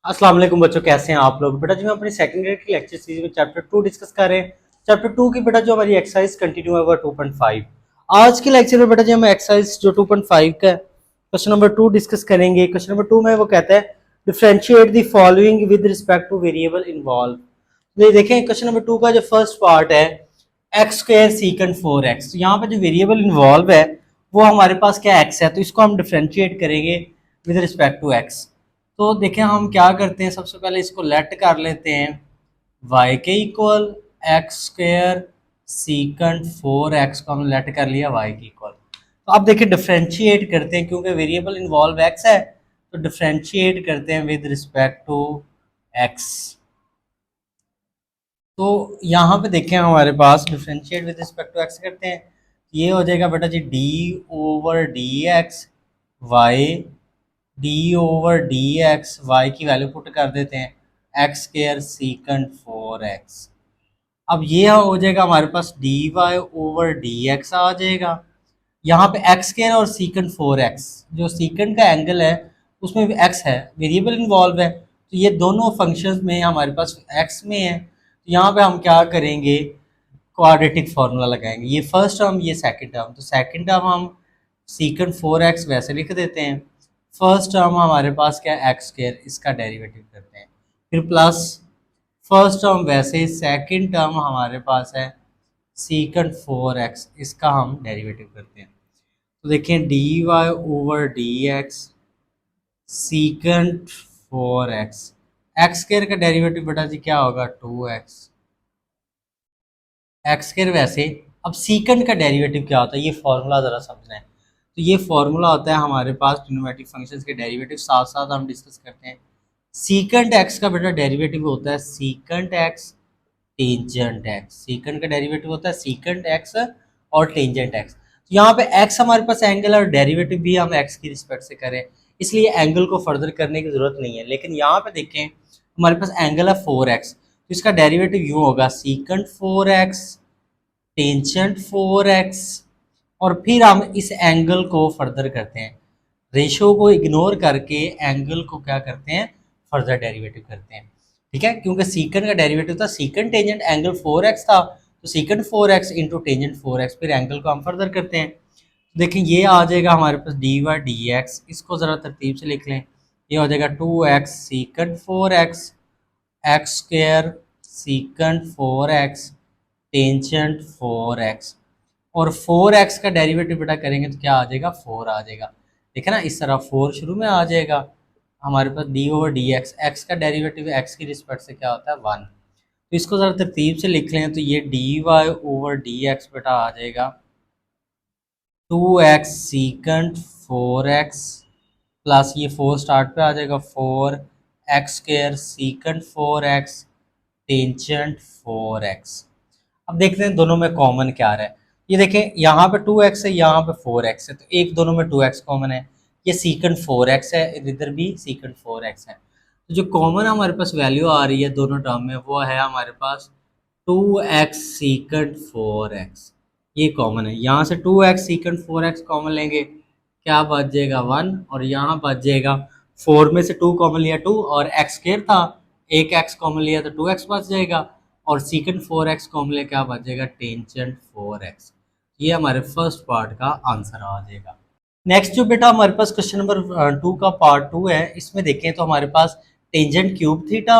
अस्सलाम वालेकुम बच्चों, कैसे हैं आप लोग। बेटा जो हम अपनी सेकंड ग्रेड की लेक्चर सीरीज में चैप्टर 2 डिस्कस कर रहे हैं। चैप्टर 2 की बेटा जो हमारी एक्सरसाइज कंटिन्यू है वो 2.5। आज के लेक्चर में बेटा जो हम एक्सरसाइज जो 2.5 का क्वेश्चन नंबर 2 डिस्कस करेंगे। क्वेश्चन नंबर 2 में वो कहता है differentiate the following with respect two variable involve. ये देखें क्वेश्चन नंबर 2 का जो फर्स्ट पार्ट है एक्स स्क्वायर सीकंड 4x। तो यहाँ पे जो वेरिएबल इन्वॉल्व है वो हमारे पास क्या एक्स है, तो इसको हम डिफरेंशिएट करेंगे विद रिस्पेक्ट टू एक्स। तो देखें हम क्या करते हैं, सबसे पहले इसको लेट कर लेते हैं y के equal x square secant 4x को हम लेट कर लिया y के इक्वल। तो अब देखिए डिफरेंशिएट करते हैं, क्योंकि वेरिएबल इन्वॉल्व x है तो डिफरेंशिएट करते हैं विद रिस्पेक्ट टू x। तो यहाँ पे देखें हमारे पास differentiate with respect to x करते हैं, ये हो जाएगा बेटा जी d over D x Y, D over D x Y की वैल्यू पुट कर देते हैं एक्स स्क्वायर सीकंड 4x। अब ये हो जाएगा हमारे पास D Y over D X आ जाएगा। यहाँ पे एक्स स्क्वायर और सीकंड 4x, जो सीकंड का एंगल है उसमें भी x है, वेरिएबल इन्वॉल्व है, तो ये दोनों फंक्शंस में हमारे पास x में है। तो यहाँ पे हम क्या करेंगे, क्वाड्रेटिक फार्मूला लगाएंगे। ये फर्स्ट टर्म ये सेकंड टर्म, तो सेकंड टर्म हम सीकंड 4x वैसे लिख देते हैं। फर्स्ट टर्म हमारे पास क्या है एक्स स्क्वायर, इसका डेरिवेटिव करते हैं, फिर प्लस फर्स्ट टर्म वैसे, सेकंड टर्म हमारे पास है सीकंड 4x, इसका हम डेरिवेटिव करते हैं। तो देखें d Y over D x secant 4x, x square का डेरिवेटिव बेटा जी क्या होगा 2x एक्स स्क्वायर वैसे। अब सीकंड का डेरिवेटिव क्या होता है, ये फॉर्मूला ज़रा समझना है। तो ये फॉर्मूला होता है हमारे पास ट्रिग्नोमेट्रिक फंक्शंस के डेरिवेटिव, साथ साथ हम डिस्कस करते हैं। सीकंड एक्स का बेटा डेरिवेटिव होता है secant x tangent x. Secant का डेरिवेटिव होता है सीकंड एक्स और टेंजेंट एक्स। तो यहाँ पे एक्स हमारे पास एंगल है और डेरिवेटिव भी हम एक्स की रिस्पेक्ट से करें, इसलिए एंगल को फर्दर करने की जरूरत नहीं है। लेकिन यहाँ पे देखें हमारे पास एंगल है 4x, तो इसका डेरिवेटिव यूँ होगा सीकंड 4x टेंजेंट 4x, और फिर हम इस एंगल को फर्दर करते हैं, रेशो को इग्नोर करके एंगल को क्या करते हैं फर्दर डेरिवेटिव करते हैं। ठीक है, क्योंकि सीकंड का डेरिवेटिव था सीकंड टेंजेंट एंगल 4x था, तो secant 4x into tangent 4x, फिर एंगल को हम फर्दर करते हैं। देखें ये आ जाएगा हमारे पास डी वाई डी एक्स, इसको ज़रा तरतीब से लिख लें। ये हो जाएगा 2x secant 4x x square secant 4x tangent 4x, और 4x का डेरिवेटिव बेटा करेंगे तो क्या आ जाएगा 4 आ जाएगा। देखे ना इस तरह 4 शुरू में आ जाएगा हमारे पास D over D x, X का डेरिवेटिव एक्स की रिस्पेक्ट से क्या होता है 1। तो इसको ज़रा तरतीब से लिख लें, तो ये d Y over D x बेटा आ जाएगा 2x सीकंड 4x प्लस ये 4 स्टार्ट पे आ जाएगा 4 x square secant 4x tangent 4x। अब देखते हैं दोनों में कॉमन क्या रहा है। ये देखें यहाँ पे 2x है, यहाँ पे 4x है, तो एक दोनों में 2x कॉमन है, ये सीकंड 4x है, इधर भी सीकंड 4x है। तो जो कॉमन हमारे पास वैल्यू आ रही है दोनों टर्म में वो है हमारे पास 2x सीकंड 4x, ये कॉमन है। यहाँ से 2x सीकंड 4x कॉमन लेंगे, क्या बच जाएगा 1, और यहाँ बच जाएगा 4 में से 2 कॉमन लिया 2, और x स्क्वायर था, एक x कॉमन लिया तो 2x बच जाएगा, और सीकंड 4x कॉमन लिया क्या बच जाएगा टेंजेंट 4x। ये हमारे फर्स्ट पार्ट का आंसर आ जाएगा। नेक्स्ट जो बेटा हमारे पास क्वेश्चन नंबर 2 का पार्ट 2 है, इसमें देखें तो हमारे पास tangent cube theta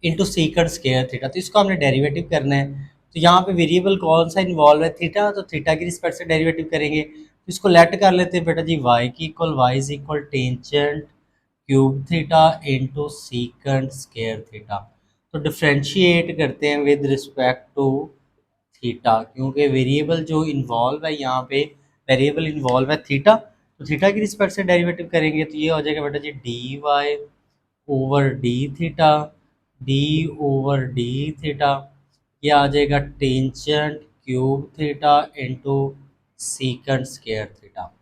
into secant square theta, तो इसको हमने डेरिवेटिव करना है। तो यहाँ पे वेरिएबल कौन सा इन्वॉल्व है थीटा, तो थीटा की रिस्पेक्ट से डेरिवेटिव करेंगे। तो इसको लेट कर लेते हैं बेटा जी y की equal y is equal tangent cube theta into secant square theta. तो डिफ्रेंशिएट करते हैं विद रिस्पेक्ट टू थीटा, क्योंकि वेरिएबल जो इन्वॉल्व है यहाँ पे वेरिएबल इन्वॉल्व है थीटा, तो थीटा की रिस्पेक्ट से डेरिवेटिव करेंगे तो ये हो जाएगा बेटा जी D Y over D theta, d over D theta, ये आ जाएगा tangent cube theta into secant square theta.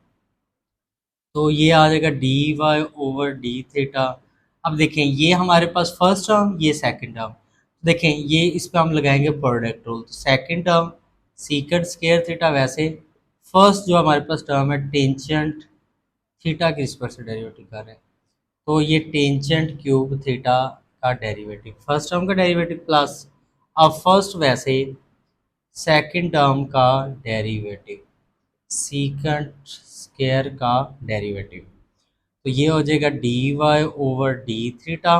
तो ये आ जाएगा D Y over D theta. अब देखें ये हमारे पास फर्स्ट टर्म, ये सेकंड टर्म, देखें ये इस पर हम लगाएंगे प्रोडक्ट रूल। तो second term secant square theta वैसे, फर्स्ट जो हमारे पास टर्म है टेंजेंट थीटा की रिस्पेक्ट से डेरिवेटिव कर रहे हैं, तो ये टेंजेंट क्यूब थीटा का डेरिवेटिव, फर्स्ट टर्म का डेरिवेटिव प्लस, अब फर्स्ट वैसे सेकंड टर्म का डेरिवेटिव, सीकंट स्क्वायर का डेरिवेटिव, तो ये हो जाएगा D Y over D theta.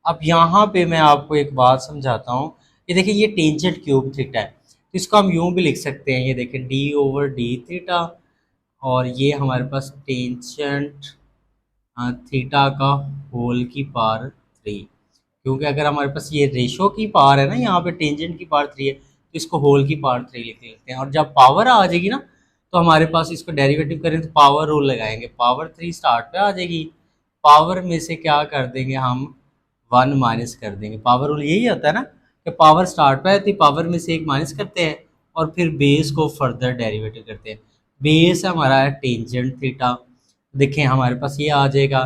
अब यहाँ पे मैं आपको एक बात समझाता हूँ, ये देखिए ये टेंजेंट क्यूब थीटा है, तो इसको हम यूँ भी लिख सकते हैं, ये देखिए डी ओवर डी थीटा, और ये हमारे पास टेंजेंट थीटा का होल की पावर 3, क्योंकि अगर हमारे पास ये रेशो की पावर है ना, यहाँ पे टेंजेंट की पावर 3 है, तो इसको होल की पावर 3 लिख लेते हैं, और जब पावर आ जाएगी ना, तो हमारे पास इसको डेरिवेटिव करें तो पावर रूल लगाएंगे, पावर 3 स्टार्ट पे आ जाएगी, पावर में से क्या कर देंगे हम, 1 माइनस कर देंगे, पावर रूल यही होता है ना कि पावर स्टार्ट पे आती है, पावर में से एक माइनस करते हैं और फिर बेस को फर्दर डेरिवेटिव करते हैं। बेस हमारा है टेंजेंट थीटा, देखें हमारे पास ये आ जाएगा,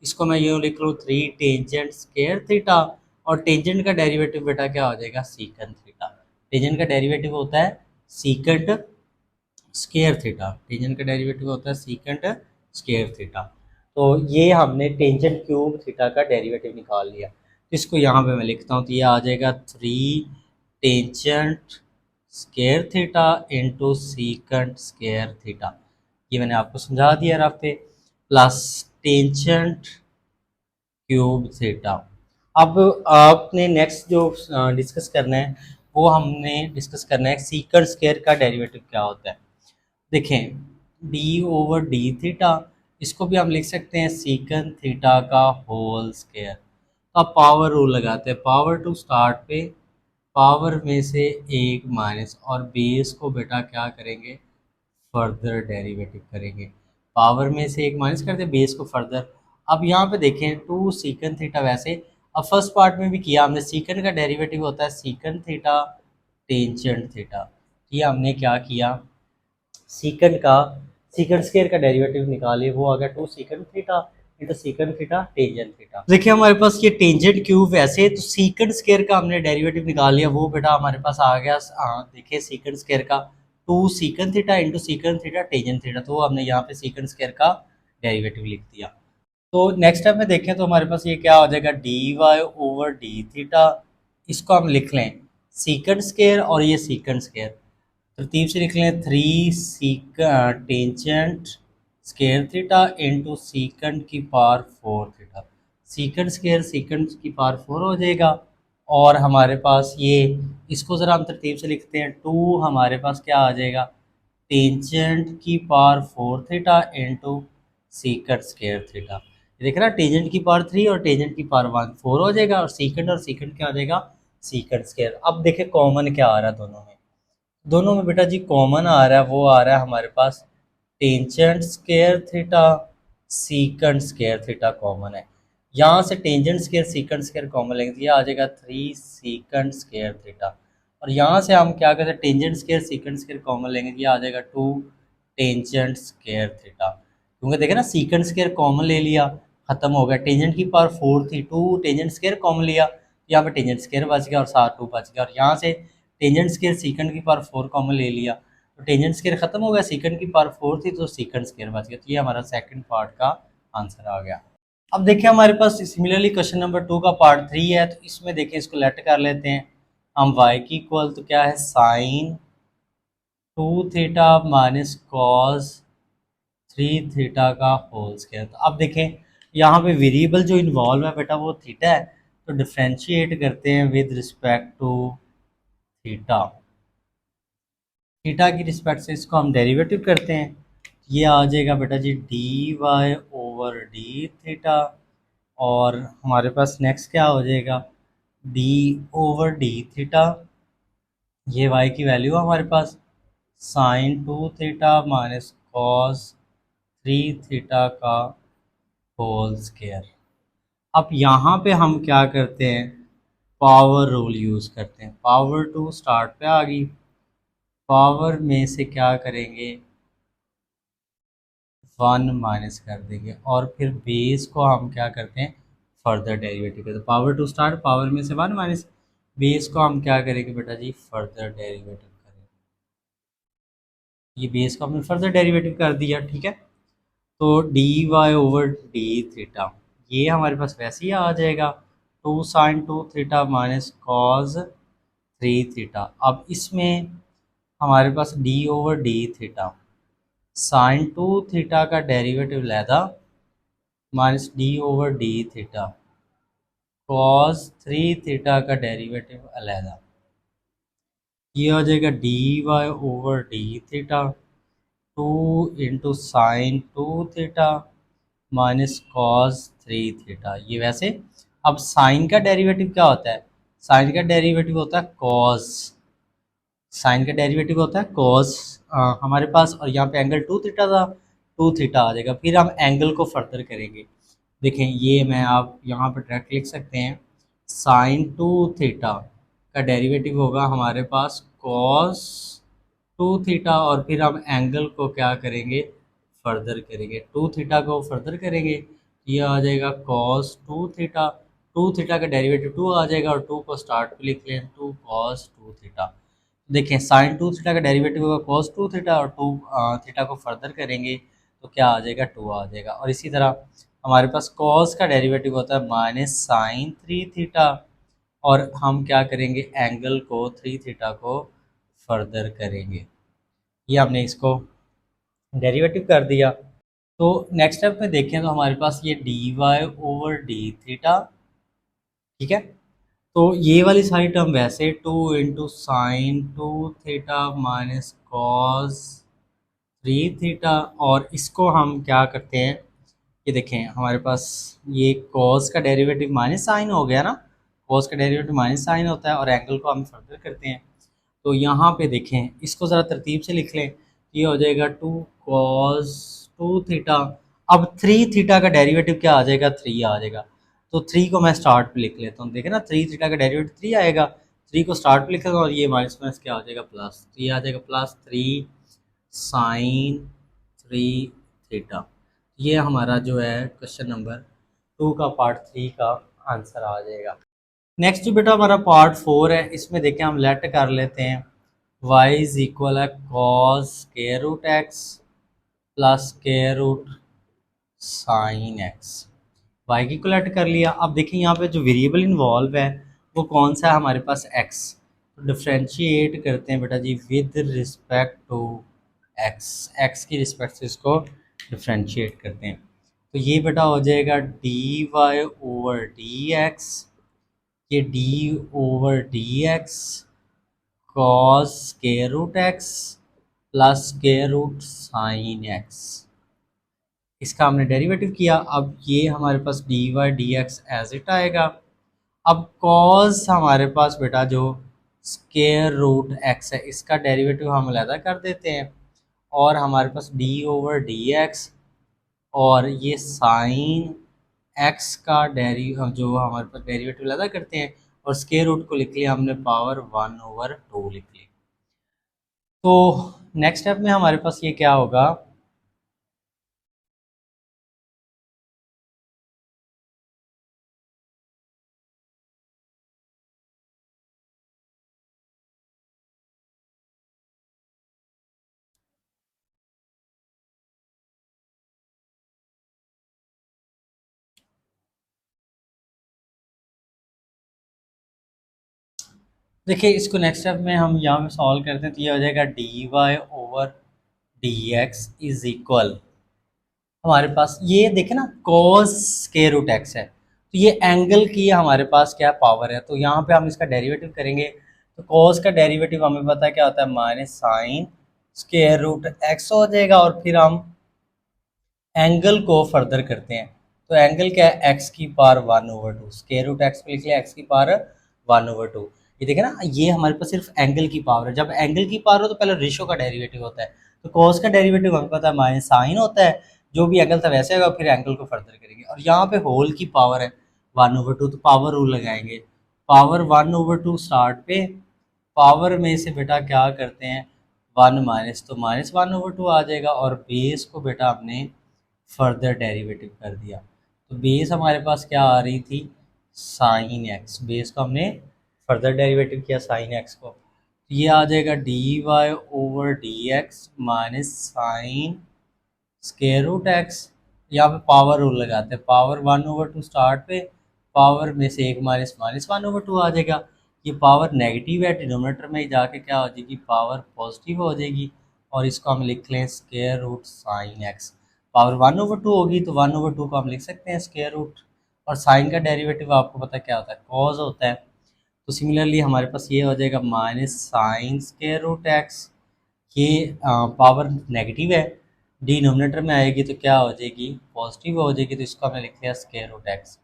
इसको मैं यूँ लिख लूँ 3 टेंजेंट स्क्वायर थीटा, और टेंजेंट का डेरिवेटिव बेटा क्या हो जाएगा, सीकंट थीटा। टेंजेंट का डेरिवेटिव होता है सीकंट स्क्वायर थीटा, टेंजेंट का डेरिवेटिव होता है सीकंट स्क्वायर थीटा। तो ये हमने टेंजेंट क्यूब थीटा का डेरिवेटिव निकाल लिया, तो इसको यहाँ पे मैं लिखता हूँ, तो ये आ जाएगा 3 tangent square theta into secant square theta, ये मैंने आपको समझा दिया रफ पे, प्लस टेंजेंट क्यूब थीटा। अब आपने नेक्स्ट जो डिस्कस करना है, वो हमने डिस्कस करना है सीकंट स्क्वायर का डेरिवेटिव क्या होता है। देखें डी ओवर डी थीटा, इसको भी हम लिख सकते हैं सीकंट थीटा का होल स्क्वायर। अब पावर रूल लगाते हैं, पावर टू स्टार्ट पे पावर में से एक माइनस, और बेस को बेटा क्या करेंगे, फर्दर डेरिवेटिव करेंगे, पावर में से एक माइनस करते बेस को फर्दर। अब यहाँ पे देखें 2 सीकन थीटा, वैसे अब फर्स्ट पार्ट में भी किया हमने, सीकन का डेरिवेटिव होता है सीकन थीटा टेंजेंट थीटा, ये हमने क्या किया, सीकन का सीकन स्क्वायर का डेरिवेटिव निकालिए, वो आ गया 2 sec theta into sec theta tangent theta. देखिए हमारे पास ये टेंजेंट क्यूब वैसे तो सीकन स्क्वायर का हमने डेरिवेटिव निकाल लिया, वो बेटा हमारे पास आ गया, देखिए सीकन स्क्वायर का 2 sec theta into sec theta tangent theta, तो हमने यहाँ पे सीकन स्क्वायर का डेरिवेटिव लिख दिया। तो नेक्स्ट स्टेप में देखें तो हमारे पास ये क्या हो जाएगा, D Y over D theta, इसको हम लिख लें सीकन स्क्वायर, और ये सीकन स्क्वायर तरतीब से लिख लें 3 sec tangent square theta into secant की power 4 theta, secant square secant की पावर 4 हो जाएगा, और हमारे पास ये, इसको ज़रा हम तरतीब से लिखते हैं, 2 हमारे पास क्या आ जाएगा, टेंजेंट की power 4 theta into secant square theta, देख रहा टेंजेंट की पावर 3 और टेंजेंट की पावर 1 4 हो जाएगा, और सीकंड क्या आ जाएगा, सीकंड स्क्वायर। अब देखें कॉमन क्या आ रहा है दोनों में, दोनों में बेटा जी कॉमन आ रहा है, वो आ रहा है हमारे पास tangent square theta secant square theta common है, यहाँ से tangent square secant square common लेंगे, तो ये आ जाएगा 3 सीकंड स्क्वायर थीटा, और यहाँ से हम क्या करते हैं, tangent square secant square common लेंगे, तो ये आ जाएगा 2 टेंजेंट स्क्वायर थीटा, क्योंकि देखे ना सीकंड स्क्वायर कॉमन ले लिया, खत्म हो गया, टेंजेंट की पावर 4 थी, 2 टेंजेंट स्क्वायर कॉमन लिया, यहाँ पे टेंजेंट स्क्वायर बच गया और साथ 2 बच गया, और यहाँ से टेंजेंट स्क्वायर सीकंड की पावर 4 कॉमन ले लिया, तो टेंजेंट स्क्वायर खत्म हो गया, सीकंड की पावर 4 थी तो सीकंड स्क्वायर बच गया, तो ये हमारा सेकंड पार्ट का आंसर आ गया। अब देखिए हमारे पास सिमिलरली क्वेश्चन नंबर 2 का पार्ट 3 है, तो इसमें देखिए इसको लेट कर लेते हैं हम, y की इक्वल तो क्या है, sine 2 theta minus cos 3 theta का होल स्क्वायर। तो अब देखें यहाँ पे वेरिएबल जो इन्वॉल्व है बेटा वो थीटा है, तो डिफ्रेंशिएट करते हैं with respect to theta, theta की रिस्पेक्ट से इसको हम डेरिवेटिव करते हैं, ये आ जाएगा बेटा जी D Y over D theta, और हमारे पास नेक्स्ट क्या हो जाएगा, डी ओवर डी थीटा, ये वाई की वैल्यू है हमारे पास, sine 2 theta minus cos 3 theta का होल स्क्वायर। अब यहाँ पे हम क्या करते हैं, पावर रूल यूज़ करते हैं, पावर टू स्टार्ट पे आ गई, पावर में से क्या करेंगे, 1 माइनस कर देंगे, और फिर बेस को हम क्या करते हैं, फर्दर डेरिवेटिव करते हैं, पावर टू स्टार्ट पावर में से 1 माइनस, बेस को हम क्या करेंगे बेटा जी, फर्दर डेरिवेटिव करेंगे, ये बेस को हमने फर्दर डेरिवेटिव कर दिया, ठीक है। तो D Y over D theta, ये हमारे पास वैसे ही आ जाएगा 2 sin 2 theta minus cos 3 theta. अब इसमें हमारे पास d/d थीटा, sin 2 थीटा का डेरिवेटिव लैदा minus d/d theta, cos 3 theta का डेरिवेटिव अलहदा। ये हो जाएगा dy/d theta 2 × sin 2 theta minus cos 3 theta. ये वैसे अब साइन का डेरिवेटिव क्या होता है? साइन का डेरिवेटिव होता है कॉस, साइन का डेरिवेटिव होता है कॉस हमारे पास, और यहाँ पे एंगल 2 थीटा था, 2 थीटा आ जाएगा। फिर हम एंगल को फर्दर करेंगे। देखें, ये मैं आप यहाँ पे डायरेक्ट लिख सकते हैं, sin 2 थीटा का डेरिवेटिव होगा हमारे पास cos 2 थीटा, और फिर हम एंगल को क्या करेंगे? फर्दर करेंगे, 2 थीटा को फर्दर करेंगे, ये आ जाएगा cos 2 थीटा। 2 थीटा का डेरिवेटिव 2 आ जाएगा, और 2 को स्टार्ट पे लिख लें, 2 cos 2 थीटा। देखें, sin 2 थीटा का डेरिवेटिव होगा cos 2 थीटा, और 2 थीटा को फर्दर करेंगे तो क्या आ जाएगा? 2 आ जाएगा। और इसी तरह हमारे पास cos का डेरिवेटिव होता है माइनस sin 3 थीटा, और हम क्या करेंगे? एंगल को 3 थीटा को फर्दर करेंगे। ये हमने इसको डेरिवेटिव कर दिया। तो नेक्स्ट स्टेप में देखें तो हमारे पास ये dy/d थीटा, ठीक है। तो ये वाली सारी टर्म वैसे 2 × sin 2 theta minus cos 3 theta, और इसको हम क्या करते हैं? ये देखें, हमारे पास ये कॉस का डेरिवेटिव माइनस साइन हो गया ना, कॉस का डेरिवेटिव माइनस साइन होता है, और एंगल को हम फर्दर करते हैं। तो यहाँ पे देखें, इसको ज़रा तरतीब से लिख लें, ये हो जाएगा 2 cos 2 थीटा। अब 3 थीटा का डेरिवेटिव क्या आ जाएगा? 3 आ जाएगा। तो 3 को मैं स्टार्ट पे लिख लेता हूँ। देखें ना, 3 थीटा का डेरिवेटिव 3 आएगा, 3 को स्टार्ट पे लिख लेता हूँ, और ये माइनस माइनस क्या आ जाएगा? प्लस 3 आ जाएगा, प्लस 3 sin 3 थीटा। ये हमारा जो है क्वेश्चन नंबर 2 का पार्ट 3 का आंसर आ जाएगा। नेक्स्ट जो बेटा हमारा पार्ट 4 है, इसमें देखें हम लेट कर लेते हैं y इज इक्वल है cos square root x plus square root sine x. Y की को लेट कर लिया। अब देखिए यहाँ पे जो वेरिएबल इन्वॉल्व है वो कौन सा है? हमारे पास एक्स। तो डिफ्रेंशिएट करते हैं बेटा जी with respect to X, X की रिस्पेक्ट से इसको डिफ्रेंशिएट करते हैं। तो ये बेटा हो जाएगा dy/dx, ये d/dx cos square root x plus square root sine x. इसका हमने डेरिवेटिव किया। अब ये हमारे पास dy/dx एज इट आएगा। अब cos हमारे पास बेटा जो स्क्वायर रूट एक्स है, इसका डेरिवेटिव हम अलग कर देते हैं, और हमारे पास d/dx, और ये साइन एक्स का जो हमारे पास डेरिवेटिव अलग करते हैं, और स्क्वायर रूट को लिख लिया हमने पावर 1/2 लिख ली। तो नेक्स्ट स्टेप में हमारे पास ये क्या होगा? देखिए, इसको नेक्स्ट स्टेप में हम यहाँ पे सॉल्व करते हैं, तो ये हो जाएगा dy/dx इज इक्वल, हमारे पास ये देखें ना cos स्क्वायर रूट एक्स है, तो ये एंगल की हमारे पास क्या पावर है, तो यहाँ पे हम इसका डेरिवेटिव करेंगे। तो cos का डेरिवेटिव हमें पता है क्या होता है? Minus sine square root x हो जाएगा, और फिर हम एंगल को फर्दर करते हैं। तो एंगल क्या है? एक्स की पावर 1/2, स्क्वायर रूट एक्स पे लिख लिया एक्स की पावर 1/2। ये देखें ना, ये हमारे पास सिर्फ एंगल की पावर है। जब एंगल की पावर हो तो पहले रेशो का डेरिवेटिव होता है। तो cos का डेरिवेटिव हमें पता है माइनस साइन होता है, जो भी एंगल था वैसे होगा, फिर एंगल को फर्दर करेंगे। और यहाँ पे होल की पावर है 1/2, तो पावर रूल लगाएंगे, पावर 1/2 स्टार्ट पे, पावर में से बेटा क्या करते हैं? 1 माइनस, तो माइनस 1/2 आ जाएगा, और बेस को बेटा हमने फर्दर डेरिवेटिव कर दिया। तो बेस हमारे पास क्या आ रही थी? Sine x. बेस को हमने फर्दर डेरिवेटिव किया साइन एक्स को, तो ये आ जाएगा dy/dx minus sine square root x यहाँ पे पावर रूल लगाते हैं, पावर 1/2 स्टार्ट पे, पावर में से एक माइनस माइनस 1/2 आ जाएगा। ये पावर नेगेटिव है, डिनोमिनेटर में जाके क्या हो जाएगी, पावर पॉजिटिव हो जाएगी, और इसको हम लिख लें square root sine x. Power 1/2 होगी तो 1/2 को हम लिख सकते हैं स्क्वायर रूट, और साइन का डेरिवेटिव आपको पता क्या होता है, कॉज होता है। तो सिमिलरली हमारे पास ये हो जाएगा minus sine square root x, ये पावर नेगेटिव है, डिनोमिनेटर में आएगी तो क्या हो जाएगी, पॉजिटिव हो जाएगी, तो इसको हमने लिख लिया square root x.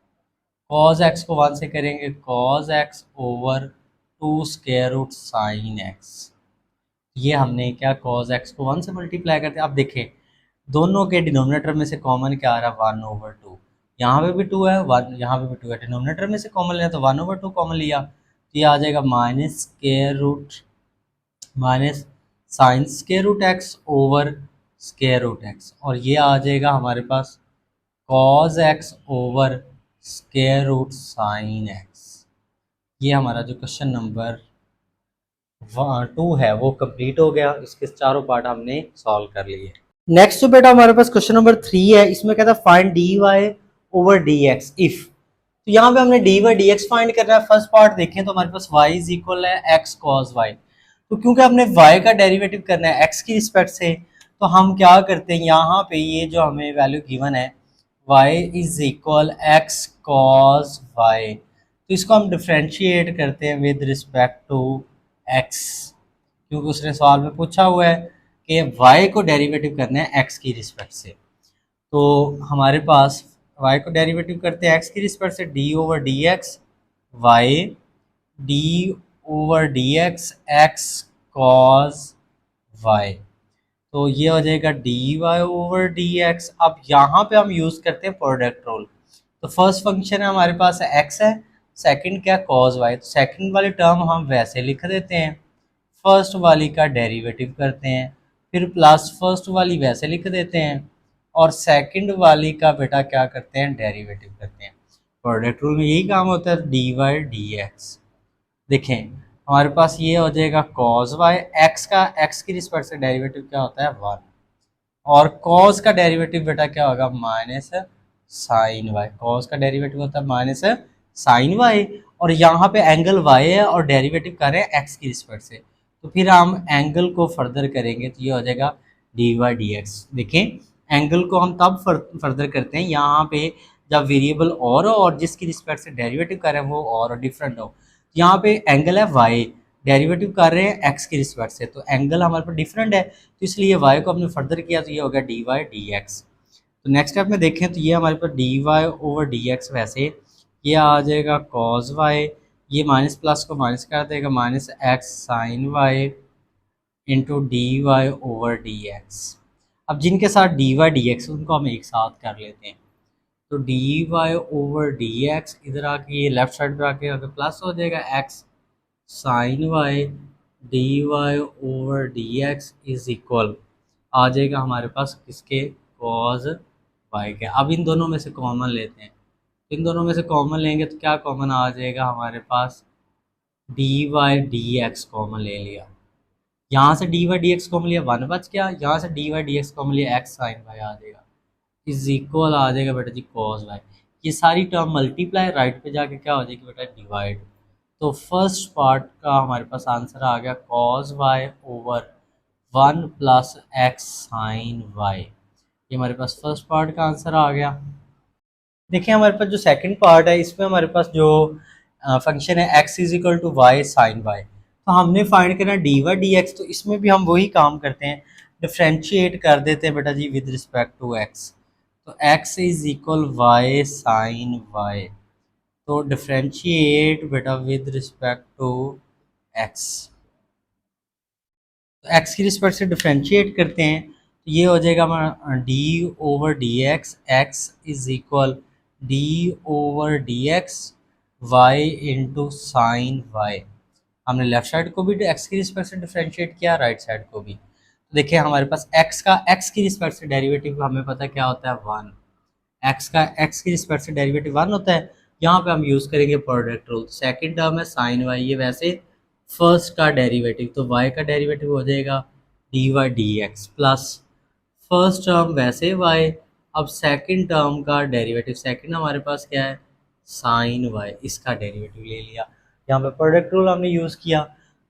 Cos x को 1 से करेंगे, cos x over 2 square root sine x. ये हमने क्या, कॉज एक्स को 1 से मल्टीप्लाई करते हैं। अब देखें दोनों के डिनोमिनेटर में से कॉमन क्या आ रहा है, 1/2। यहाँ पे भी 2 है, वन यहाँ पे भी 2 है, डिनोमिनेटर में से कॉमन लिया तो 1/2 कॉमन लिया, तो ये आ जाएगा minus square root minus sine square root X over square root X, और ये आ जाएगा हमारे पास cos x over square root sine x. ये हमारा जो क्वेश्चन नंबर 2 है वो कंप्लीट हो गया, इसके चारों पार्ट हमने सॉल्व कर लिए। नेक्स्ट जो बेटा हमारे पास क्वेश्चन नंबर 3 है, इसमें कहता है find d Y over D x if. तो यहाँ पे हमने d Y D x find करना है। फर्स्ट पार्ट देखें तो हमारे पास y इज इक्वल है एक्स कॉस वाई, तो क्योंकि हमने y का डेरिवेटिव करना है x की रिस्पेक्ट से, तो हम क्या करते हैं, यहाँ पे ये जो हमें वैल्यू गिवन है y is equal x cos y, तो इसको हम डिफ्रेंशिएट करते हैं विद रिस्पेक्ट टू x, क्योंकि उसने सवाल में पूछा हुआ है कि y को डेरिवेटिव करना है x की रिस्पेक्ट से। तो हमारे पास y को डेरिवेटिव करते हैं x की रिस्पेक्ट से, d over D x Y, D over D x x cos y, तो ये हो जाएगा D Y over D x. अब यहाँ पे हम यूज़ करते हैं प्रोडक्ट रूल। तो फर्स्ट फंक्शन है हमारे पास एक्स है, सेकंड क्या कॉस वाई, तो सेकंड वाली टर्म हम वैसे लिख देते हैं, फर्स्ट वाली का डेरिवेटिव करते हैं, फिर प्लस फर्स्ट वाली वैसे लिख देते हैं, और सेकंड वाली का बेटा क्या करते हैं, डेरिवेटिव करते हैं। प्रोडक्ट रूल में यही काम होता है, डी वाई डी एक्स। देखें हमारे पास ये हो जाएगा कॉस वाई, एक्स का एक्स की रिस्पेक्ट से डेरिवेटिव क्या होता है 1, और कॉस का डेरिवेटिव बेटा क्या होगा, माइनस साइन वाई, कॉस का डेरिवेटिव होता है माइनस साइन वाई, और यहाँ पे एंगल वाई है और डेरिवेटिव कर रहे हैं एक्स की रिस्पेक्ट से, तो फिर हम एंगल को फर्दर करेंगे तो ये हो जाएगा डी वाई डी एक्स। देखें एंगल को हम तब फर्दर करते हैं यहाँ पे जब वेरिएबल और जिसकी रिस्पेक्ट से डेरिवेटिव कर रहे हैं वो और डिफरेंट हो। यहाँ पे एंगल है वाई, डेरिवेटिव कर रहे हैं एक्स की रिस्पेक्ट से, तो एंगल हमारे पास डिफरेंट है, तो इसलिए वाई को हमने फर्दर किया तो ये हो गया डी वाई डी एक्स। तो नेक्स्ट स्टेप में देखें तो ये हमारे पास D Y over D X, वैसे ये आ जाएगा कॉस वाई, ये माइनस प्लस को माइनस कर देगा, minus X sine Y into D Y over D x. अब जिनके साथ डी वाई डी एक्स उनको हम एक साथ कर लेते हैं, तो D Y over D x इधर आके ये लेफ्ट साइड पे आके अगर प्लस हो जाएगा X sine Y D Y over D x is equal आ जाएगा हमारे पास किसके, कॉज वाई के। अब इन दोनों में से कॉमन लेते हैं, इन दोनों में से कॉमन लेंगे तो क्या कॉमन आ जाएगा हमारे पास, D Y D x common ले लिया, यहाँ से D Y D x common लिया 1 बच गया, यहाँ से D Y D x common लिया एक्स साइन वाई आ जाएगा, इज इक्वल आ जाएगा बेटा जी कॉस वाई। ये सारी टर्म मल्टीप्लाई, राइट पे जाके क्या हो जाएगी बेटा, डिवाइड। तो फर्स्ट पार्ट का हमारे पास आंसर आ गया cos y over 1 plus x sine y, ये हमारे पास फर्स्ट पार्ट का आंसर आ गया। देखिए हमारे पास जो सेकंड पार्ट है इसमें हमारे पास जो फंक्शन है x is equal to y sine y, तो हमने फाइंड करना डी वाई डी एक्स, तो इसमें भी हम वही काम करते हैं, डिफ्रेंशिएट कर देते हैं बेटा जी विद रिस्पेक्ट टू एक्स, तो x is equal y sine y, तो डिफ्रेंशिएट बेटा विद रिस्पेक्ट टू x, तो x की रिस्पेक्ट से डिफ्रेंशिएट करते हैं तो ये हो जाएगा हमारा d over D x, x is equal d over D x y into sine y. हमने लेफ्ट साइड को भी x की रिस्पेक्ट से डिफ्रेंशिएट किया, राइट साइड को भी। तो देखिए हमारे पास x का x की रिस्पेक्ट से डेरिवेटिव हमें पता क्या होता है 1, x का x की रिस्पेक्ट से डेरिवेटिव 1 होता है, यहाँ पे हम यूज़ करेंगे प्रोडक्ट रूल। सेकंड टर्म है साइन वाई, ये वैसे फर्स्ट का डेरिवेटिव, तो y का डेरिवेटिव हो जाएगा D Y D x plus first term वैसे y अब सेकंड टर्म का डेरिवेटिव, सेकंड हमारे पास क्या है साइन वाई, इसका डेरिवेटिव ले लिया, यहाँ पे प्रोडक्ट रूल हमने यूज़ किया।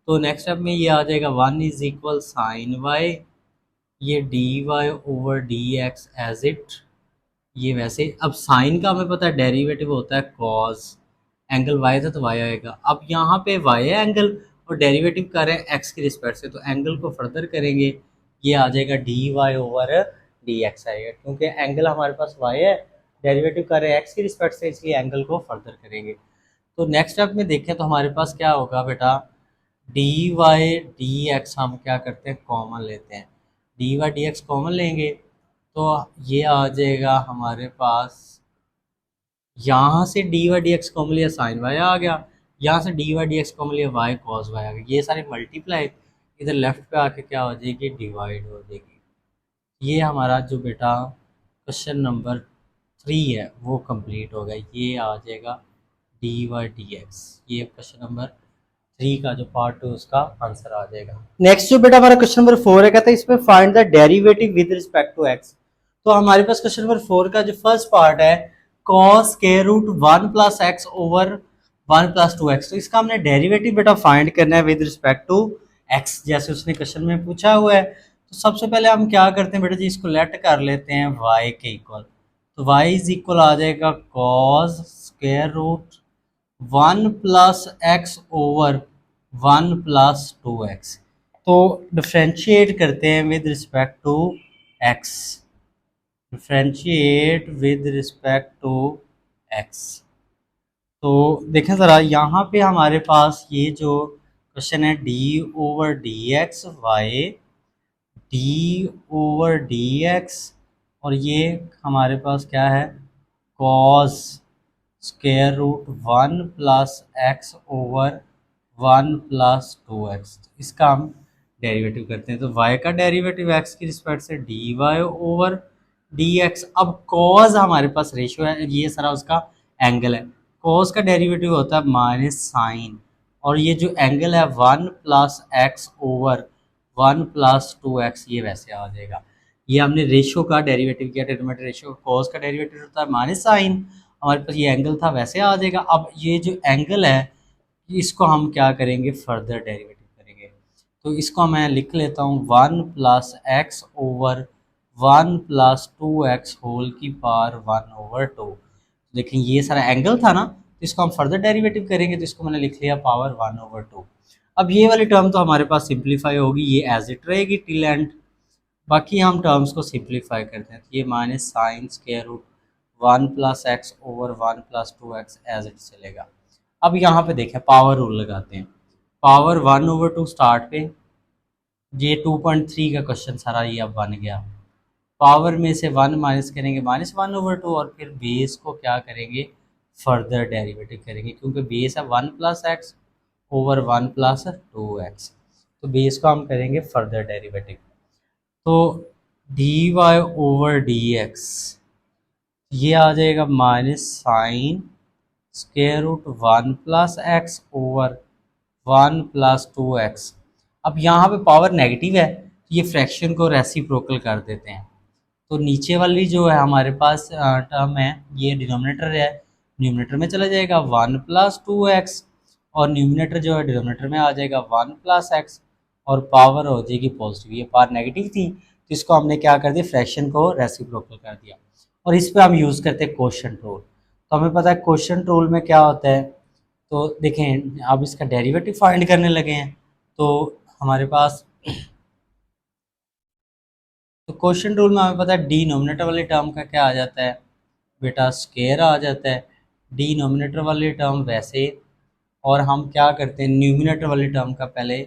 तो नेक्स्ट स्टेप में ये आ जाएगा 1 इज इक्वल साइन वाई, ये d Y over D x as it, ये वैसे। अब साइन का हमें पता है डेरिवेटिव होता है कॉस, एंगल वाई था तो वाई आएगा। अब यहाँ पे वाई है एंगल और डेरिवेटिव कर रहे हैं एक्स की रिस्पेक्ट से, तो एंगल को फर्दर करेंगे, ये आ जाएगा D Y over D x आएगा, क्योंकि एंगल हमारे पास वाई है, डेरिवेटिव कर रहे हैं एक्स की रिस्पेक्ट से, इसलिए एंगल को फर्दर करेंगे। तो नेक्स्ट स्टेप में देखें तो हमारे पास क्या होगा बेटा, डी वाई डी एक्स हम क्या करते हैं कॉमन लेते हैं, d Y D x common लेंगे तो ये आ जाएगा हमारे पास, यहाँ से D Y D x common लिया साइन वाई आ गया, यहाँ से D Y D x common लिया वाई कॉस वाई आ गया, ये सारे मल्टीप्लाई इधर लेफ्ट पे आके क्या हो जाएगी डिवाइड हो जाएगी। ये हमारा जो बेटा क्वेश्चन नंबर 3 है वो कंप्लीट हो गया, ये आ जाएगा डी वाई डी एक्स, ये क्वेश्चन नंबर 3 का जो पार्ट 2 उसका आंसर आ जाएगा। नेक्स्ट जो बेटा हमारा क्वेश्चन नंबर 4 है, कहता है इसमें find the derivative with respect to x. तो हमारे पास क्वेश्चन नंबर 4 का जो फर्स्ट पार्ट है cos square root 1 plus x over 1 plus 2x, तो इसका हमने डेरिवेटिव बेटा फाइंड करना है विद रिस्पेक्ट टू x, जैसे उसने क्वेश्चन में पूछा हुआ है। तो सबसे पहले हम क्या करते हैं बेटा जी, इसको लेट कर लेते हैं y के इक्वल, तो y इज इक्वल आ जाएगा cos square root 1 plus x over 1 plus 2x। तो डिफ्रेंशिएट करते हैं with respect to x, differentiate with respect to x। तो देखें ज़रा यहाँ पे हमारे पास ये जो क्वेश्चन है d over D x Y, D over D x, और ये हमारे पास क्या है cos square root 1 plus x over 1 plus 2x, इसका हम डेरिवेटिव करते हैं। तो y का डेरिवेटिव x की रिस्पेक्ट से D Y over D x. अब cos हमारे पास रेशियो है, ये सारा उसका एंगल है, cos का डेरिवेटिव होता है माइनस साइन, और ये जो एंगल है 1 plus x over 1 plus 2x, ये वैसे आ जाएगा। ये हमने रेशियो का डेरिवेटिव किया, डिनोमिनेटर रेशियो, cos का डेरिवेटिव होता है माइनस साइन, हमारे पास ये एंगल था वैसे आ जाएगा। अब ये जो एंगल है इसको हम क्या करेंगे फर्दर डेरिवेटिव करेंगे, तो इसको मैं लिख लेता हूँ 1 plus x over 1 plus 2x whole की पावर 1 ओवर 2। लेकिन ये सारा एंगल था ना, तो इसको हम फर्दर डेरिवेटिव करेंगे, तो इसको मैंने लिख लिया पावर 1 ओवर 2। अब ये वाली टर्म तो हमारे पास सिंप्लीफाई होगी, ये एज इट रहेगी टिल एंड, बाकी हम टर्म्स को सिंप्लीफाई करते हैं, तो ये minus sine square root 1 plus x over 1 plus 2x as it चलेगा। अब यहाँ पे देखें पावर रूल लगाते हैं, पावर 1 ओवर 2 स्टार्ट पे, ये 2.3 का क्वेश्चन सारा ये अब बन गया, पावर में से 1 माइनस करेंगे माइनस 1 ओवर 2, और फिर बेस को क्या करेंगे फर्दर डेरिवेटिव करेंगे, क्योंकि बेस है 1 plus x over 1 plus 2x, तो बेस को हम करेंगे फर्दर डेरिवेटिव। तो D Y over D x ये आ जाएगा minus sine square root 1 plus x over 1 plus 2x। अब यहाँ पे पावर नेगेटिव है, तो ये फ्रैक्शन को रेसिप्रोकल कर देते हैं, तो नीचे वाली जो है हमारे पास टर्म है ये डिनोमिनेटर है, न्यूमिनेटर में चला जाएगा 1 प्लस 2x, और न्यूमिनेटर जो है डिनोमिनेटर में आ जाएगा 1 प्लस एक्स, और पावर हो जाएगी पॉजिटिव, ये पावर नेगेटिव थी तो इसको हमने क्या कर दिया फ्रैक्शन को रेसिप्रोकल कर दिया, और इस पर हम यूज़ करते हैं कोशेंट रूल। तो हमें पता है कोशेंट रूल में क्या होता है, तो देखें अब इसका डेरिवेटिव फाइंड करने लगे हैं, तो हमारे पास तो क्वेश्चन रूल में हमें पता है डिनोमिनेटर वाली टर्म का क्या आ जाता है बेटा स्क्वायर आ जाता है, डिनोमिनेटर वाली टर्म वैसे, और हम क्या करते हैं न्यूमिनेटर वाली टर्म का पहले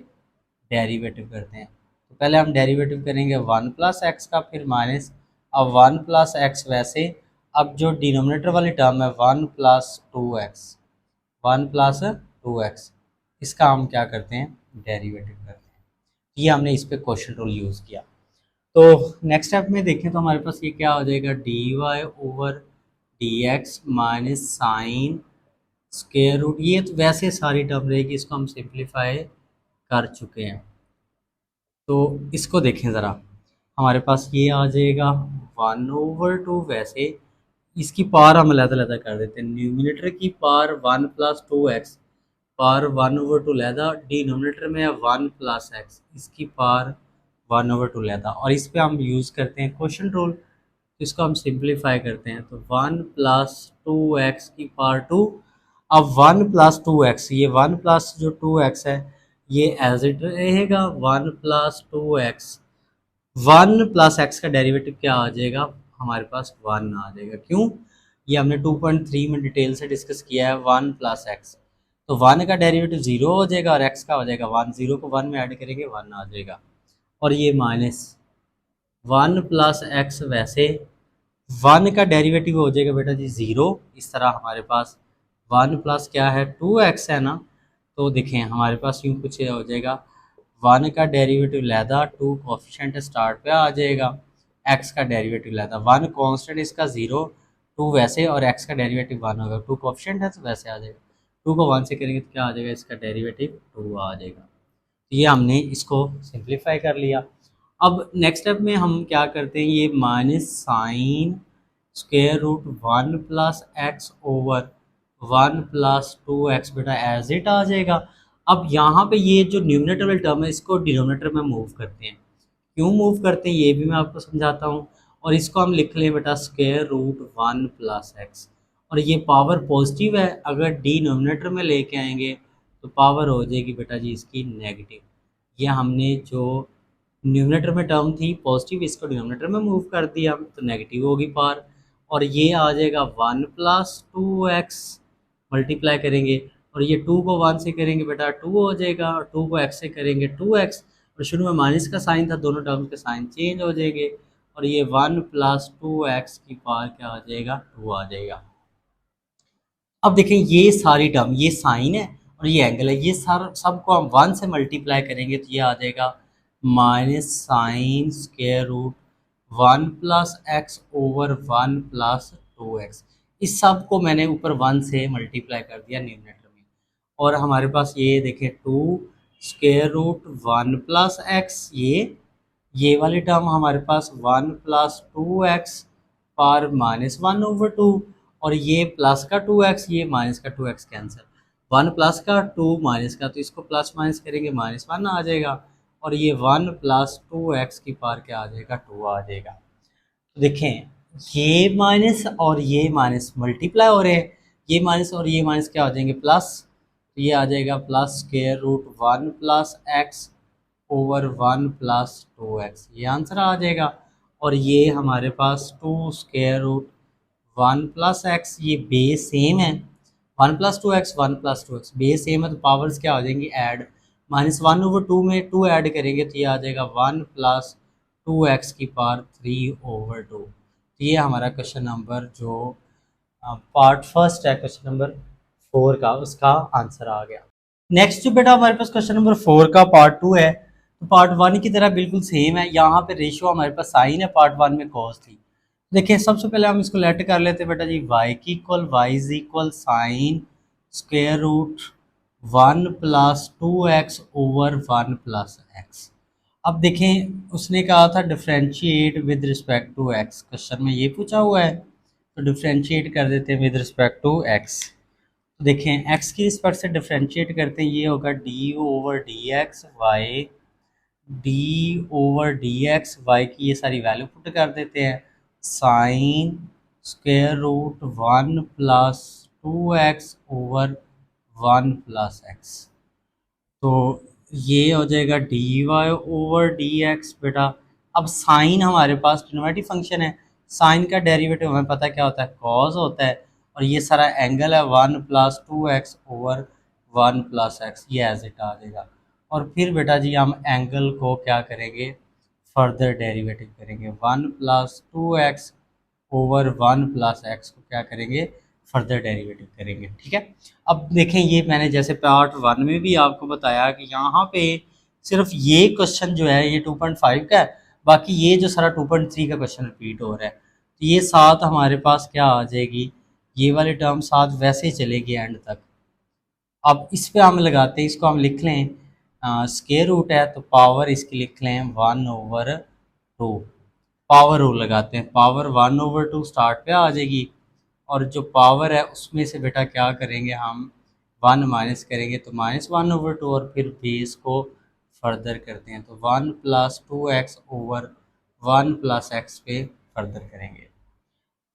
डेरिवेटिव करते हैं, तो पहले हम डेरिवेटिव करेंगे 1 प्लस एक्स का, फिर माइनस, अब 1 प्लस एक्स वैसे, अब जो डिनोमिनेटर वाली टर्म है 1 प्लस 2x, 1 प्लस 2x, इसका हम क्या करते हैं डेरिवेटिव करते हैं। ये हमने इस पर क्वेश्चन रूल यूज़ किया। तो नेक्स्ट स्टेप में देखें तो हमारे पास ये क्या हो जाएगा D Y over D x minus sine square root, ये तो वैसे सारी टर्म रहेगी, इसको हम सिंप्लीफाई कर चुके हैं। तो इसको देखें ज़रा, हमारे पास ये आ जाएगा 1/2। वैसे इसकी पावर हम अलग-अलग कर देते हैं। न्यूमिनेटर की पावर 1 + 2x, पावर 1/2 लहदा, डिनोमिनेटर में है 1 + x, इसकी पावर 1/2 लहदा। और इस पे हम यूज़ करते हैं क्वोशंट रूल, इसको हम सिंप्लीफाई करते हैं तो 1 + 2x की पावर 2। अब 1 + 2x, ये 1 प्लस जो 2x है ये एज इट रहेगा 1 + 2x। 1 + x का डेरिवेटिव क्या आ जाएगा, हमारे पास 1 आ जाएगा। क्यों? ये हमने 2.3 में डिटेल से डिस्कस किया है। 1 + x, तो 1 का डेरिवेटिव 0 हो जाएगा और x का हो जाएगा 1। 0 को 1 में ऐड करेंगे 1 आ जाएगा। और ये माइनस 1 + x, वैसे 1 का डेरिवेटिव हो जाएगा बेटा जी 0। इस तरह हमारे पास 1 प्लस क्या है 2x है ना, तो देखें हमारे पास यूँ कुछ हो जाएगा 1 का डेरिवेटिव लैदा 2 कोफिशिएंट स्टार्ट पे आ जाएगा, x का डेरिवेटिव लैदा 1 कांस्टेंट इसका 0, 2 वैसे और x का डेरिवेटिव 1 होगा। 2 कोफिशिएंट है तो वैसे आ जाएगा। 2 को 1 से करेंगे तो क्या आ जाएगा, इसका डेरिवेटिव 2 आ जाएगा। ये हमने इसको सिंप्लीफाई कर लिया। अब नेक्स्ट स्टेप में हम क्या करते हैं, ये minus sine square root 1 + x over 1 + 2x बेटा एज इट आ जाएगा। अब यहाँ पे ये जो न्यूमिनेटर वाली टर्म है इसको डिनोमिनेटर में मूव करते हैं। क्यों मूव करते हैं ये भी मैं आपको समझाता हूँ। और इसको हम लिख लें बेटा स्क्वायर रूट 1 + x, और ये पावर पॉजिटिव है, अगर डिनोमिनेटर में लेके आएंगे तो पावर हो जाएगी बेटा जी इसकी नेगेटिव। ये हमने जो न्यूमिनेटर में टर्म थी पॉजिटिव, इसको डिनोमिनेटर में मूव कर दिया तो नेगेटिव होगी पावर। और ये आ जाएगा 1 + 2x, मल्टीप्लाई करेंगे और ये 2 को 1 से करेंगे बेटा 2 हो जाएगा, और 2 को x से करेंगे 2x, और शुरू में माइनस का साइन था, दोनों टर्म्स के साइन चेंज हो जाएंगे और ये 1 + 2x की पावर क्या आ जाएगा 2 आ जाएगा। अब देखें ये सारी टर्म, ये साइन है और ये एंगल है, ये सारा सबको हम 1 से मल्टीप्लाई करेंगे तो ये आ जाएगा minus sine square root 1 + x over 1 + 2x। इस सब को मैंने ऊपर 1 से मल्टीप्लाई कर दिया न्यूमरेटर में। और हमारे पास ये देखें 2 स्क्वायर रूट 1 + x, ये वाली टर्म हमारे पास 1 + 2x पावर -1/2, और ये प्लस का 2x, ये माइनस का 2x कैंसिल, 1 प्लस का 2 माइनस का, तो इसको प्लस माइनस करेंगे -1 आ जाएगा, और ये 1 + 2x की पावर क्या आ जाएगा 2 आ जाएगा। तो देखें ये माइनस और ये माइनस मल्टीप्लाई हो रहे हैं, ये माइनस और ये माइनस क्या हो जाएंगे प्लस, तो ये आ जाएगा plus square root 1 + x over 1 + 2x, ये आंसर आ जाएगा। और ये हमारे पास 2 स्क्वायर रूट 1 + x, ये बेस सेम है, 1 + 2x 1 + 2x बेस सेम है तो पावर्स क्या हो जाएंगी ऐड, -1/2 में 2 ऐड करेंगे तो ये आ जाएगा 1 + 2x की पावर 3/2। तो ये हमारा क्वेश्चन नंबर जो पार्ट फर्स्ट है क्वेश्चन नंबर 4 का, उसका आंसर आ गया। नेक्स्ट जो बेटा हमारे पास क्वेश्चन नंबर 4 का पार्ट 2 है, तो पार्ट 1 की तरह बिल्कुल सेम है। यहाँ पे रेशियो हमारे पास साइन है, पार्ट 1 में कॉस थी। देखिए सबसे पहले हम इसको लेट कर लेते हैं बेटा जी, y is equal sine square root 1 + 2x over 1 + x। अब देखें उसने कहा था differentiate with respect to x, question में ये पूछा हुआ है तो डिफ्रेंशिएट कर देते हैं विद रिस्पेक्ट टू x। तो देखें x की रिस्पेक्ट से डिफ्रेंशिएट करते हैं, ये होगा d/dx y, d/dx y की ये सारी वैल्यू पुट कर देते हैं, sine square root 1 + 2x over 1 + x। तो ये हो जाएगा dy/dx बेटा। अब साइन हमारे पास ट्रिग्नोमेट्रिक फंक्शन है, साइन का डेरिवेटिव हमें पता क्या होता है कॉस होता है, और ये सारा एंगल है 1 + 2x ओवर 1 + x, ये एज इट आ जाएगा। और फिर बेटा जी हम एंगल को क्या करेंगे फर्दर डेरिवेटिव करेंगे, 1 + 2x ओवर 1 + x को क्या करेंगे फर्दर डेरिवेटिव करेंगे। ठीक है, अब देखें ये मैंने जैसे पार्ट 1 में भी आपको बताया कि यहाँ पे सिर्फ ये क्वेश्चन जो है ये 2.5 का है, बाकी ये जो सारा 2.3 का क्वेश्चन रिपीट हो रहा है, तो ये साथ हमारे पास क्या आ जाएगी, ये वाली टर्म साथ वैसे ही चलेगी एंड तक। अब इस पे हम लगाते हैं, इसको हम लिख लें स्क्वायर रूट है तो पावर इसकी लिख लें 1/√, 2। पावर रूल लगाते हैं, पावर 1/2 स्टार्ट पे आ जाएगी, और जो पावर है उसमें से बेटा क्या करेंगे हम, 1 माइनस करेंगे तो -1/2, और फिर बेस को फर्दर करते हैं तो 1 + 2x ओवर 1 + x पे फर्दर करेंगे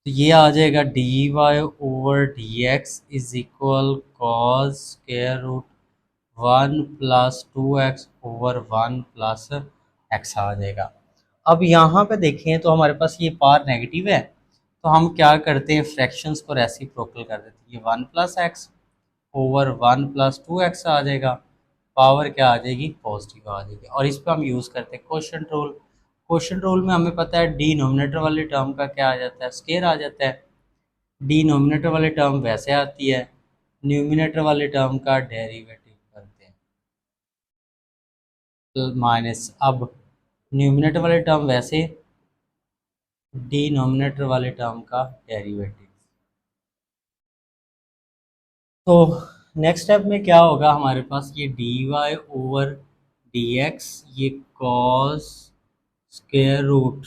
तो ये आ जाएगा dy/dx is equal cos square root 1 + 2x over 1 + x आ जाएगा। अब यहाँ पे देखें तो हमारे पास ये पावर नेगेटिव है, तो हम क्या करते हैं, फ्रैक्शंस को रेसिप्रोकल कर देते हैं, ये 1 + x ओवर 1 + 2x आ जाएगा, पावर क्या आ जाएगी, पॉजिटिव आ जाएगी। और इस पर हम यूज़ करते हैं क्वोशंट रूल। क्वोशंट रूल में हमें पता है डिनोमिनेटर वाली टर्म का क्या आ जाता है, स्क्वायर आ जाता है। डिनोमिनेटर वाली टर्म वैसे आती है, न्यूमिनेटर वाली टर्म का डेरिवेटिव करते हैं माइनस। अब न्यूमिनेटर वाली टर्म वैसे, डिनोमिनेटर वाले टर्म का डेरिवेटिव। तो नेक्स्ट स्टेप में क्या होगा हमारे पास, ये dy/dx ये cos square root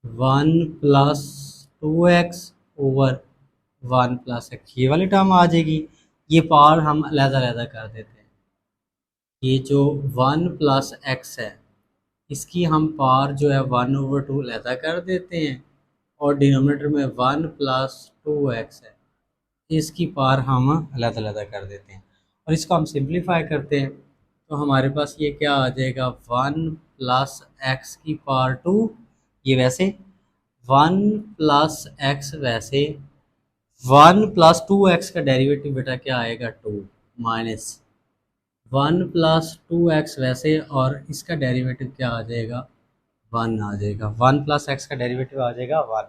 1 + 2x over 1 + x ये वाली टर्म आ जाएगी। ये पावर हम अलग-अलग कर देते हैं, ये जो 1 + x है इसकी हम पावर जो है 1/2 अलग कर देते हैं, और डिनोमिनेटर में 1 + 2x है इसकी पावर हम अलग अलग कर देते हैं, और इसको हम सिंप्लीफाई करते हैं तो हमारे पास ये क्या आ जाएगा, 1 + x की पावर 2, ये वैसे 1 + x वैसे 1 + 2x का डेरिवेटिव बेटा क्या आएगा, 2 माइनस 1 + 2x वैसे, और इसका डेरिवेटिव क्या आ जाएगा, 1 आ जाएगा। 1 + x का डेरिवेटिव आ जाएगा 1,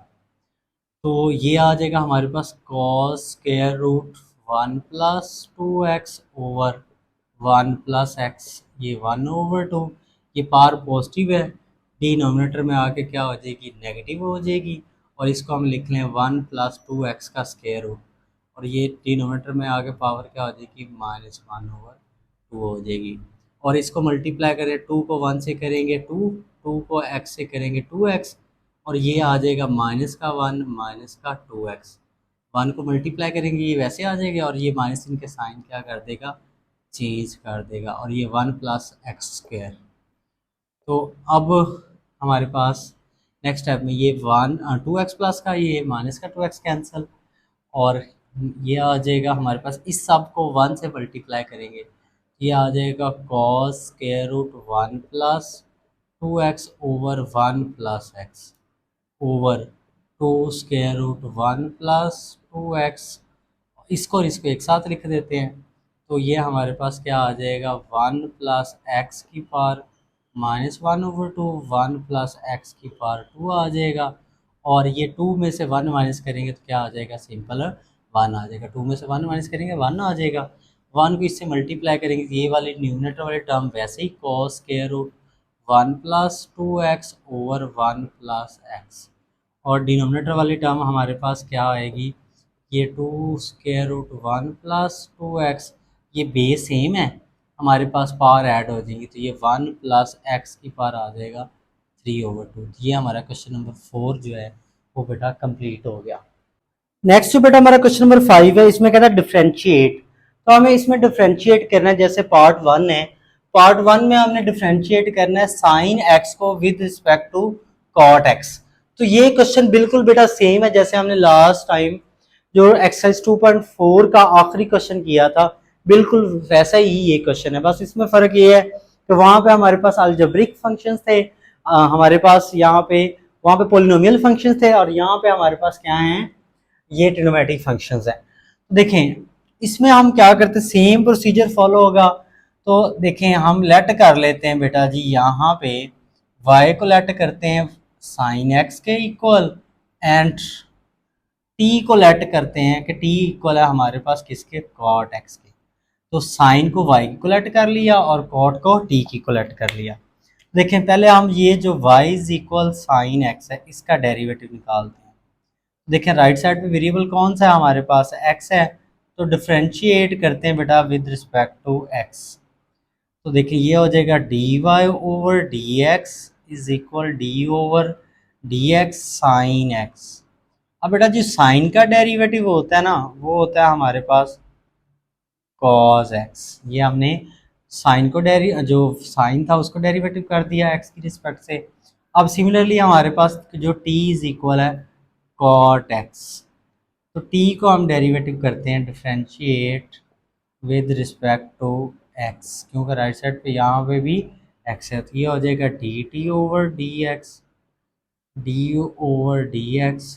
तो ये आ जाएगा हमारे पास cos square root 1 + 2x over 1 + x, ये 1/2, ये पावर पॉजिटिव है, डिनोमिनेटर में आके क्या हो जाएगी, नेगेटिव हो जाएगी, और इसको हम लिख लें 1 + 2x का स्क्वायर रूट, और ये डिनोमिनेटर में आके पावर क्या हो जाएगी, -1/2 हो जाएगी। और इसको मल्टीप्लाई करें, 2 को 1 से करेंगे 2, 2 को x से करेंगे 2x, और ये आ जाएगा -1 -2x। 1 को मल्टीप्लाई करेंगे ये वैसे आ जाएगा, और ये माइनस इनके साइन क्या कर देगा, चेंज कर देगा, और ये 1 + x²। तो अब हमारे पास नेक्स्ट स्टेप में ये 2x प्लस का ये माइनस का 2x कैंसिल, और ये आ जाएगा हमारे पास, इस सब को 1 से मल्टीप्लाई करेंगे, ये आ जाएगा cos square root 1 + 2x over 1 + x over 2 square root 1 + 2x, इसको और इसको एक साथ लिख देते हैं तो ये हमारे पास क्या आ जाएगा, 1 + x की पावर -1/2, 1 + x की पावर 2 आ जाएगा, और ये 2 में से 1 माइनस करेंगे तो क्या आ जाएगा, सिंपल 1 आ जाएगा। 2 में से 1 माइनस करेंगे 1 आ जाएगा, 1 को इससे मल्टीप्लाई करेंगे तो ये वाली न्यूमिनेटर वाली टर्म वैसे ही cos square root 1 + 2x over 1 + x, और डिनोमिनेटर वाली टर्म हमारे पास क्या आएगी, ये 2 स्क्वायर रूट 1 + 2x, ये बेस सेम है, हमारे पास पावर ऐड हो जाएगी तो ये 1 + x की पावर आ जाएगा 3/2। ये हमारा क्वेश्चन नंबर 4 जो है वो बेटा कंप्लीट हो गया। नेक्स्ट जो बेटा हमारा क्वेश्चन नंबर 5 है, इसमें कहता है डिफरेंशिएट। तो हमें इसमें डिफरेंशिएट करना है, जैसे पार्ट 1 है, पार्ट 1 में हमने डिफरेंशिएट करना है साइन एक्स को with respect to cot x. तो ये क्वेश्चन बिल्कुल बेटा सेम है जैसे हमने लास्ट टाइम जो एक्सरसाइज 2.4 का आखिरी क्वेश्चन किया था, बिल्कुल वैसा ही ये क्वेश्चन है, बस इसमें फर्क ये है कि वहां पे हमारे पास अलजेब्रिक फंक्शंस थे, हमारे पास यहाँ पे वहां पे पोलिनोमियल फंक्शंस थे, और यहाँ पे हमारे पास क्या है, ये ट्रिग्नोमेट्रिक फंक्शंस हैं। देखें इसमें हम क्या करते हैं, सेम प्रोसीजर फॉलो होगा। तो देखें हम लेट कर लेते हैं बेटा जी, यहाँ पे y को लेट करते हैं साइन एक्स के इक्वल, एंड t को लेट करते हैं कि t इक्वल है हमारे पास किसके, कॉट एक्स के। तो साइन को y की कोलेट कर लिया और कॉट को t की कोलेट कर लिया। देखें पहले हम ये जो y is equal sine x है इसका डेरिवेटिव निकालते हैं। देखें राइट साइड पे वेरिएबल कौन सा है हमारे पास, x है, तो डिफरेंशिएट करते हैं बेटा विद रिस्पेक्ट टू x। तो देखिए ये हो जाएगा dy/dx is equal d over D X sine x. अब बेटा जो साइन का डेरिवेटिव होता है ना, वो होता है हमारे पास कॉस एक्स। ये हमने साइन को जो साइन था उसको डेरिवेटिव कर दिया एक्स की रिस्पेक्ट से। अब सिमिलरली हमारे पास जो टी इज इक्वल है कॉट एक्स, तो टी को हम डेरिवेटिव करते हैं differentiate with respect to x, क्योंकि राइट साइड पे यहाँ पे भी एक्स है, तो ये हो जाएगा D T over D x, D over D x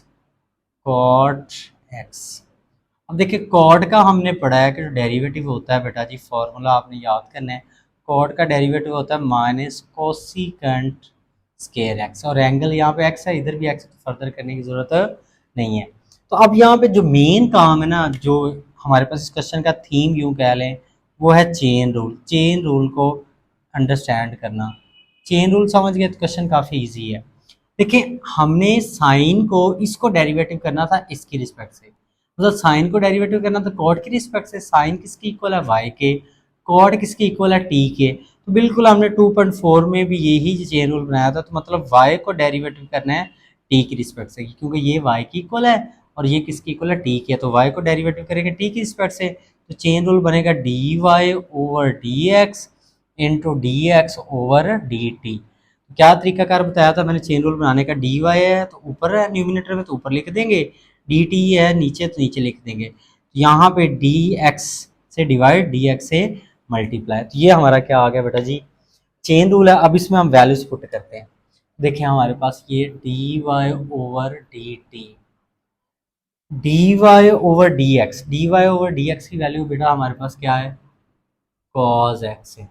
cot x. अब देखिए कॉट का हमने पढ़ा है कि जो डेरिवेटिव होता है बेटा जी, फॉर्मूला आपने याद करना है। कॉट का डेरिवेटिव होता है माइनस कोसिकेंट स्केयर एक्स, और एंगल यहाँ पे एक्स है, इधर भी एक्स, तो फर्दर करने की ज़रूरत नहीं है। तो अब यहाँ पे जो मेन काम है ना, जो हमारे पास इस क्वेश्चन का थीम यूँ कह लें, वो है चेन रूल। चेन रूल को अंडरस्टैंड करना। चेन रूल समझ गए तो क्वेश्चन काफ़ी ईजी है। देखिए हमने साइन को इसको डेरिवेटिव करना था इसकी रिस्पेक्ट से, मतलब साइन को डेरिवेटिव करना तो कॉट की रिस्पेक्ट से। साइन किसकी इक्वल है वाई के, कॉट किसकी इक्वल है टी के। तो बिल्कुल हमने 2.4 में भी यही चेन रूल बनाया था, तो मतलब वाई को डेरिवेटिव करना है टी की रिस्पेक्ट से, क्योंकि ये वाई की इक्वल है और ये किसकी इक्वल है टी की है, तो वाई को डेरिवेटिव करेंगे टी की रिस्पेक्ट से। तो चेन रूल बनेगा d Y over D x into d x over D t. क्या तरीकाकार बताया था मैंने चेन रूल बनाने का, डी वाई है तो ऊपर है न्यूमिनेटर में तो ऊपर लिख देंगे, डी टी है नीचे तो नीचे लिख देंगे। यहाँ पे डी एक्स से डिवाइड डी एक्स से मल्टीप्लाई, तो ये हमारा क्या आ गया बेटा जी चेन रूल है। अब इसमें हम वैल्यूज पुट करते हैं। देखिए हमारे पास ये d Y over D t, d Y over D x, d Y over D x की वैल्यू बेटा हमारे पास क्या है कॉज एक्स है,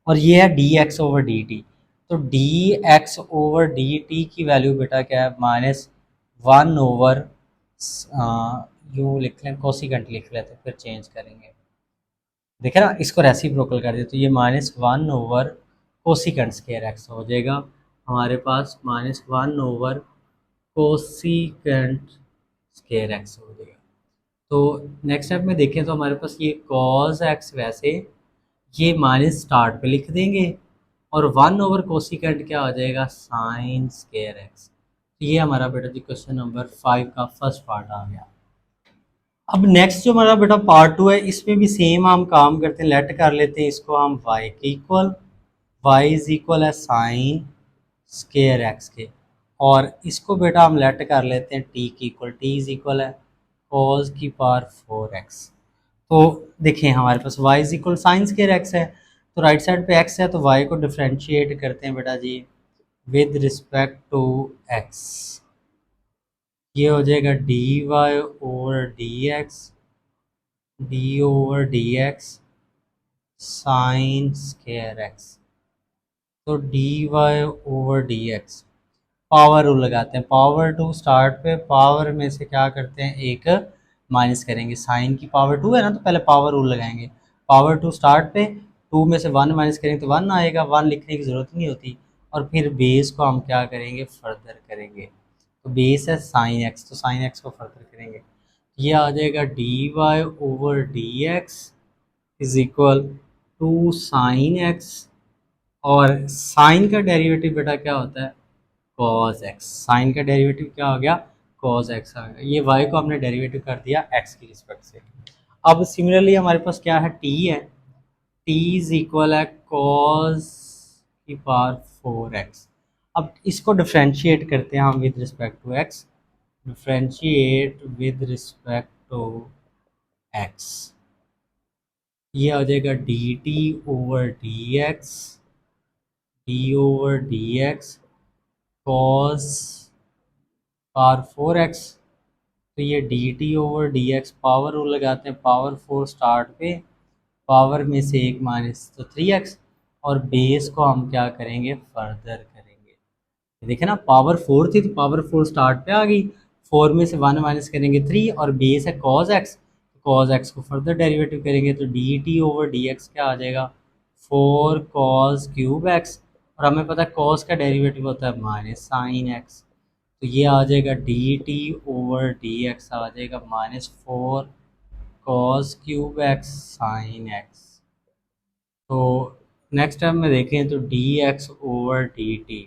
और ये है D x over D T. तो D x over D T की वैल्यू बेटा क्या है माइनस वन ओवर, यूँ लिख लें कोसिकेंट लिख लेते फिर चेंज करेंगे। देखे ना इसको रेसिप्रोकल कर दिया तो ये minus one over cosecant square X हो जाएगा हमारे पास, minus one over cosecant square X हो जाएगा। तो नेक्स्ट स्टेप में देखें तो हमारे पास ये कॉज एक्स, वैसे ये माइनस स्टार्ट पे लिख देंगे और वन ओवर कोसिकेंट क्या हो जाएगा साइन स्केयर एक्स। तो ये हमारा बेटा जी क्वेश्चन नंबर 5 का फर्स्ट पार्ट आ गया। अब नेक्स्ट जो हमारा बेटा पार्ट 2 है, इसमें भी सेम हम काम करते हैं, लेट कर लेते हैं इसको हम y के इक्वल, y इज इक्वल है साइन स्केयर एक्स के, और इसको बेटा हम लेट कर लेते हैं t की इक्वल, t इज इक्वल है cos की पावर 4x। तो देखिए हमारे पास y is equal sign square x है, तो राइट साइड पे x है तो y को डिफ्रेंशिएट करते हैं बेटा जी विद रिस्पेक्ट टू x। ये हो जाएगा D Y over D x, D over D X sine square X. तो D Y over D x, power rule लगाते हैं, पावर टू स्टार्ट पे, पावर में से क्या करते हैं एक माइनस करेंगे, साइन की पावर 2 है ना तो पहले पावर रूल लगाएंगे, पावर टू स्टार्ट पे, 2 में से 1 माइनस करेंगे तो 1 आएगा, 1 लिखने की ज़रूरत नहीं होती। और फिर बेस को हम क्या करेंगे फर्दर करेंगे, तो बेस है साइन एक्स, तो साइन एक्स को फर्दर करेंगे, ये आ जाएगा D Y over D x is equal to sine x, और साइन का डेरिवेटिव बेटा क्या होता है कॉस एक्स, साइन का डेरिवेटिव क्या हो गया कॉस एक्स आ गया। ये वाई को हमने डेरिवेटिव कर दिया एक्स की रिस्पेक्ट से। अब सिमिलरली हमारे पास क्या है टी है, टी इज इक्वल है कॉस की पावर 4x। अब इसको डिफ्रेंशिएट करते हैं हम with respect to x, differentiate with respect to x, ये आ जाएगा D T over D x, D over D x cos power 4x। तो ये d T over D x, power rule लगाते हैं, पावर 4 स्टार्ट पे, पावर में से एक माइनस तो 3x, और बेस को हम क्या करेंगे फर्दर करेंगे। देखे ना पावर 4 थी तो पावर 4 स्टार्ट पे आ गई, 4 में से 1 माइनस करेंगे 3, और बेस है कॉज एक्स, कॉज एक्स को फर्दर डेरिवेटिव करेंगे तो D T over D x क्या आ जाएगा 4 कॉज क्यूब एक्स, और हमें पता है कॉज का डेरिवेटिव होता है माइनस साइन एक्स, तो ये आ जाएगा D T over D X आ जाएगा minus 4 cos cube X sine x. तो नेक्स्ट टाइम में देखें तो D x over D T,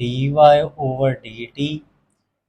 dy/dt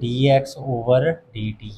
dx/dt.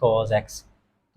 cos x.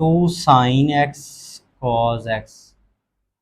2 sin x cos x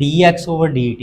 dx/dt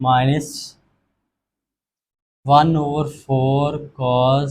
-1/4 cos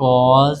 cos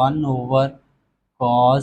1/cos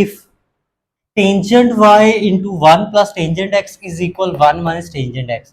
if tangent y into 1 plus tangent x is equal 1 minus tangent x.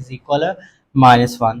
is equal -1.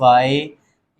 y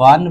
1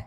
x.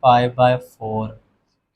π/4،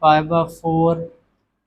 π/4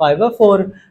π/4.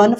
1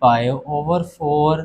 π/4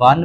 1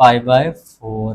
π/4.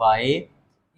y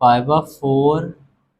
π/4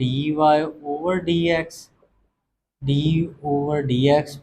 dy/dx d/dx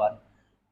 1،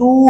2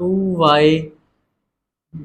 2y،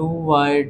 2y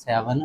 7